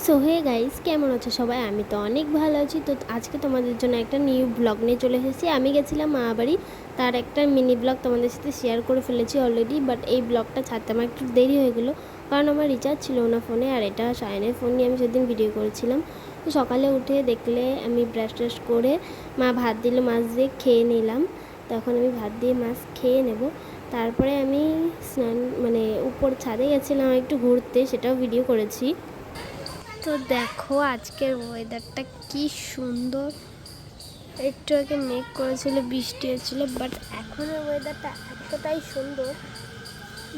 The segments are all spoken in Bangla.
সো হে গাইস, কেমন আছো সবাই? আমি তো অনেক ভালো আছি। তো আজকে তোমাদের জন্য একটা নিউ ব্লগ নিয়ে চলে এসেছি। আমি গেছিলাম মামাবাড়ি, তার একটা মিনি ব্লগ তোমাদের সাথে শেয়ার করে ফেলেছি অলরেডি। বাট এই ব্লগটা ছাড়তে আমার একটু দেরি হয়ে গেলো, কারণ আমার রিচার্জ ছিল না ফোনে। আর এটা শাইনের ফোন নিয়ে আমি সেদিন ভিডিও করেছিলাম। তো সকালে উঠে দেখলে আমি ব্রাশ ট্রাশ করে মা ভাত দিল, মাছ দিয়ে খেয়ে নিলাম। তখন আমি ভাত দিয়ে মাছ খেয়ে নেব। তারপরে আমি স্নান উপর ছাদে গেছিলাম একটু ঘুরতে, সেটাও ভিডিও করেছি। তো দেখো আজকের ওয়েদারটা কি সুন্দর। একটু আগে মেঘ করেছিল, বৃষ্টি হচ্ছিল, বাট এখনের ওয়েদারটা এতটাই সুন্দর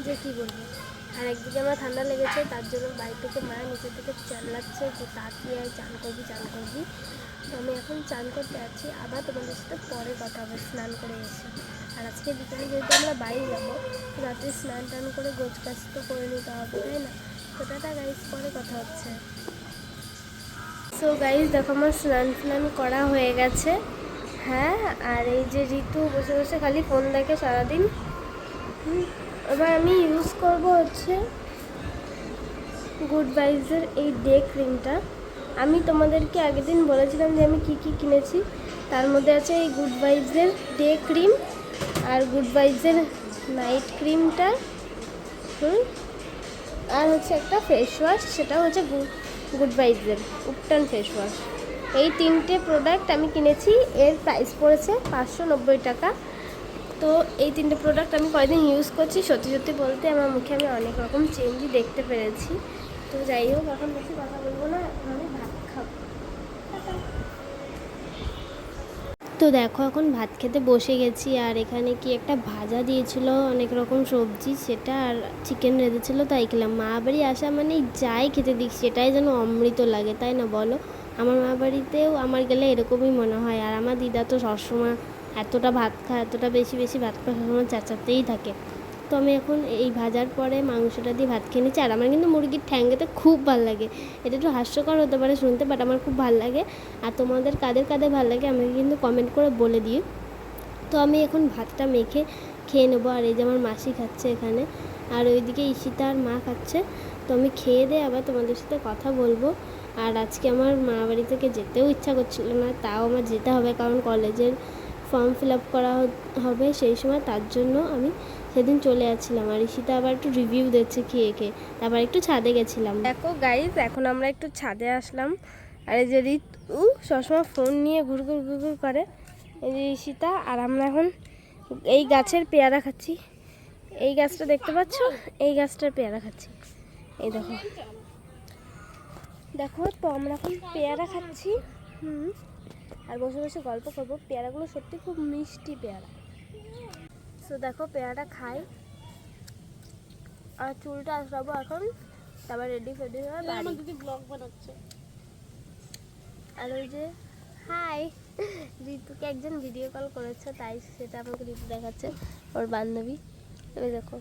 যে কি বলবো। আর একদিকে আমার ঠান্ডা লেগেছে, তার জন্য বাড়ি থেকে মা নিচে থেকে চালাচ্ছে যে তাকিয়ে আয়, চান করবি চান করবি। তো আমি এখন চান করতে আছি, আবার তোমাদের সাথে পরে কথা হবে স্নান করে এসে। আর আজকে বিকেলে যেহেতু আমরা বাড়ি যাবো, রাতে স্নান টান করে গোছ কাছ তো করে নিতে হবে, তাই না? তো টাটা গাইস, পরে কথা হচ্ছে। সো গাইজ দেখো আমার স্নান করা হয়ে গেছে। হ্যাঁ, আর এই যে ঋতু বসে বসে খালি ফোন দেখে সারাদিন। এবার আমি ইউজ করব হচ্ছে গুড ভাইবসের এই ডে ক্রিমটা। আমি তোমাদেরকে আগের দিন বলেছিলাম যে আমি কি কি কিনেছি। তার মধ্যে আছে এই গুড ভাইবসের ডে ক্রিম আর গুড ভাইবসের নাইট ক্রিমটা, আর হচ্ছে একটা ফেস ওয়াশ, সেটা হচ্ছে গুড ভাইবসের উপটান ফেস ওয়াশ। এই তিনটে প্রোডাক্ট আমি কিনেছি। এর প্রাইস পড়েছে 590 টাকা। তো এই তিনটে প্রোডাক্ট আমি কয়েকদিন ইউজ করছি। সত্যি সত্যি বলতে আমার মুখে আমি অনেক রকম চেঞ্জই দেখতে পেরেছি। তো যাই হোক, এখন বেশি কথা বলবো না, এখন আমি ভাত খাবো। তো দেখো এখন ভাত খেতে বসে গেছি। আর এখানে কি একটা ভাজা দিয়েছিল, অনেক রকম সবজি, সেটা আর চিকেন রেঁধেছিলো, তাই খেলাম। মা বাড়ি আসা মানে যাই খেতে দিক সেটাই যেন অমৃত লাগে, তাই না বলো? আমার মা বাড়িতেও আমার গেলে এরকমই মনে হয়। আর আমার দিদা তো সবসময় এতটা ভাত খায়, এতটা বেশি বেশি ভাত খায়, সবসময় চেঁচাতেই থাকে। তো আমি এখন এই ভাজার পরে মাংসটা দিয়ে ভাত খেয়ে নিচ্ছি। আর আমার কিন্তু মুরগির ঠ্যাং খেতে খুব ভালো লাগে। এটা একটু হাস্যকর হতে পারে শুনতে, বাট আমার খুব ভালো লাগে। আর তোমাদের কাদের কাদের ভালো লাগে আমাকে কিন্তু কমেন্ট করে বলে দিও। তো আমি এখন ভাতটা মেখে খেয়ে নেবো। আর এই যে আমার মাসি খাচ্ছে এখানে, আর ওইদিকে ঈশিতা আর মা খাচ্ছে। তো আমি খেয়ে দিয়ে আবার তোমাদের সাথে কথা বলবো। আর আজকে আমার মা বাড়ি থেকে যেতেও ইচ্ছা করছিল না, তাও আমার যেতে হবে, কারণ কলেজের ফর্ম ফিল আপ করা হবে সেই সময়, তার জন্য আমি সেদিন চলে যাচ্ছিলাম। আর ঈশিতা আবার একটু রিভিউ দিচ্ছে খেয়ে খেয়ে। তারপর একটু ছাদে গেছিলাম। দেখো গাইজ, এখন আমরা একটু ছাদে আসলাম। আর এই যে ঋতু সবসময় ফোন নিয়ে ঘুরঘুর ঘুরঘুর করে, এই যে ঈশিতা। আর আমরা এখন এই গাছের পেয়ারা খাচ্ছি। এই গাছটা দেখতে পাচ্ছ, এই গাছটার পেয়ারা খাচ্ছি। এই দেখো দেখো, তো আমরা এখন পেয়ারা খাচ্ছি। আর বসে বসে গল্প করবো। পেয়ারাগুলো সত্যি খুব মিষ্টি পেয়ারা। তো দেখো পেয়ারাটা খাই, আর চুলটা আসবো এখন, তারপর রেডি ফেডি হয়ে বাড়ি। দিদি ব্লগ বানাচ্ছে। আর ওই যে হাই, ঋতুকে একজন ভিডিও কল করেছে, তাই সেটা আমাকে ঋতু দেখাচ্ছে, ওর বান্ধবী। ওই দেখো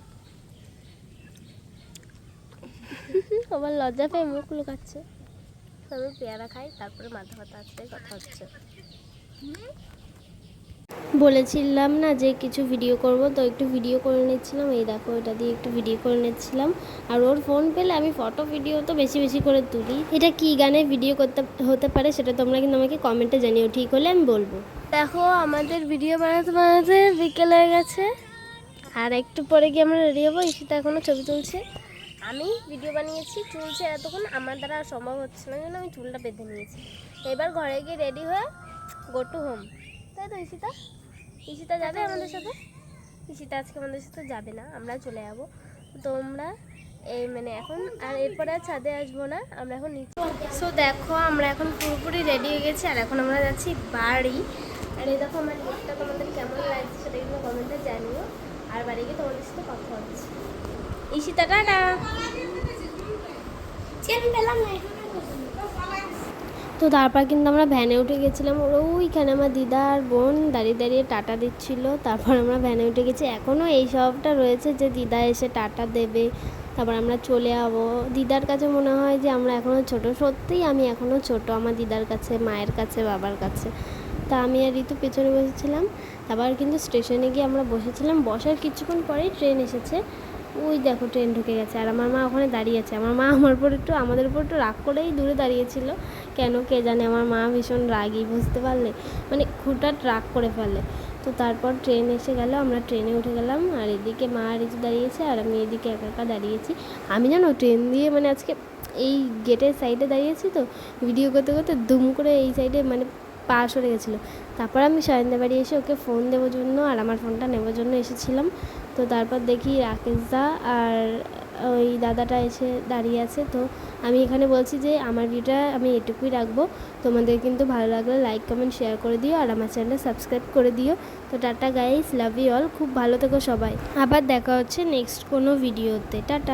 আবার লজ্জা পেয়ে মুখ লুকাচ্ছে। আমি পেয়ারা খাই, তারপরে মাথা ব্যথা আসতে কথা হচ্ছে। বলেছিলাম না যে কিছু ভিডিও করব, তো একটু ভিডিও করে নিচ্ছিলাম। এই দেখো এটা দিয়ে একটু ভিডিও করে নিচ্ছিলাম। আর ওর ফোন পেলে আমি ফটো ভিডিও তো বেশি বেশি করে তুলি। এটা কি গানে ভিডিও করতে হতে পারে সেটা তোমরা কিন্তু আমাকে কমেন্টে জানিও, ঠিক হলে আমি বলবো। দেখো আমাদের ভিডিও বানাতে বানাতে বিকেল হয়ে গেছে, আর একটু পরে গিয়ে আমরা রেডি হবো। ঈশিতা এখনও ছবি তুলছে, আমি ভিডিও বানিয়েছি, চুলছে এতক্ষণ আমার দ্বারা আর সম্ভব হচ্ছে না, জন্য আমি চুলটা বেঁধে নিয়েছি। এবার ঘরে গিয়ে রেডি হয়ে গো টু হোম, তাই তো ঈশিতা? ঈশিতা যাবে আমাদের সাথে? ঈশিতা আজকে আমাদের সাথে যাবে না, আমরা চলে যাবো। তোমরা এই এখন আর এরপরে আর ছাদে আসবো না, আমরা এখন নিচে। সো দেখো আমরা এখন পুরোপুরি রেডি হয়ে গেছি, আর এখন আমরা যাচ্ছি বাড়ি। আর এই দেখো আমার লুকটা তোমাদের কেমন লাগছে সেটা কিন্তু কমেন্টে জানিও। আর বাড়ি গিয়ে তোমাদের সাথে কথা হচ্ছে। ঈশিতা টাটা। পেলাম না। তো তারপর কিন্তু আমরা ভ্যানে উঠে গেছিলাম। ওইখানে আমার দিদা আর বোন দাঁড়িয়ে দাঁড়িয়ে টাটা দিচ্ছিলো। তারপর আমরা ভ্যানে উঠে গেছি। এখনও এই সবটা রয়েছে যে দিদা এসে টাটা দেবে, তারপর আমরা চলে যাবো। দিদার কাছে মনে হয় যে আমরা এখনও ছোট, সত্যিই আমি এখনও ছোট আমার দিদার কাছে, মায়ের কাছে, বাবার কাছে। তা আমি আর ঋতু পেছনে বসেছিলাম। তারপর কিন্তু স্টেশনে গিয়ে আমরা বসেছিলাম, বসার কিছুক্ষণ পরেই ট্রেন এসেছে। ওই দেখো ট্রেন ঢুকে গেছে, আর আমার মা ওখানে দাঁড়িয়ে আছে। আমার মা আমাদের উপর একটু রাগ করেই দূরে দাঁড়িয়েছিল, কেন কে জানে। আমার মা ভীষণ রাগী, বুঝতে পারলে, মানে হুটহাট রাগ করে ফেলে। তো তারপর ট্রেন এসে গেল, আমরা ট্রেনে উঠে গেলাম, আর এদিকে মা আর রিতু দাঁড়িয়েছে, আর আমি এদিকে একা একা দাঁড়িয়েছি। আমি জানো ট্রেন দিয়ে মানে আজকে এই গেটের সাইডে দাঁড়িয়েছি, তো ভিডিও করতে করতে দুম করে এই সাইডে মানে পা সরে গেছিলো। তারপর আমি সায়নদা বাড়ি এসে ওকে ফোন দেওয়ার জন্য আর আমার ফোনটা নেওয়ার জন্য এসেছিলাম। তো তারপর দেখি রাকেশদা আর ওই দাদাটা এসে দাঁড়িয়ে আছে। তো আমি এখানে বলছি যে আমার ভিডিওটা আমি এটুকুই রাখবো। তোমাদের কিন্তু ভালো লাগলে লাইক কমেন্ট শেয়ার করে দিও, আর আমার চ্যানেলটা সাবস্ক্রাইব করে দিও। তো tata guys, love you all, খুব ভালো থেকো সবাই। আবার দেখা হচ্ছে নেক্সট কোনো ভিডিওতে। টাটা।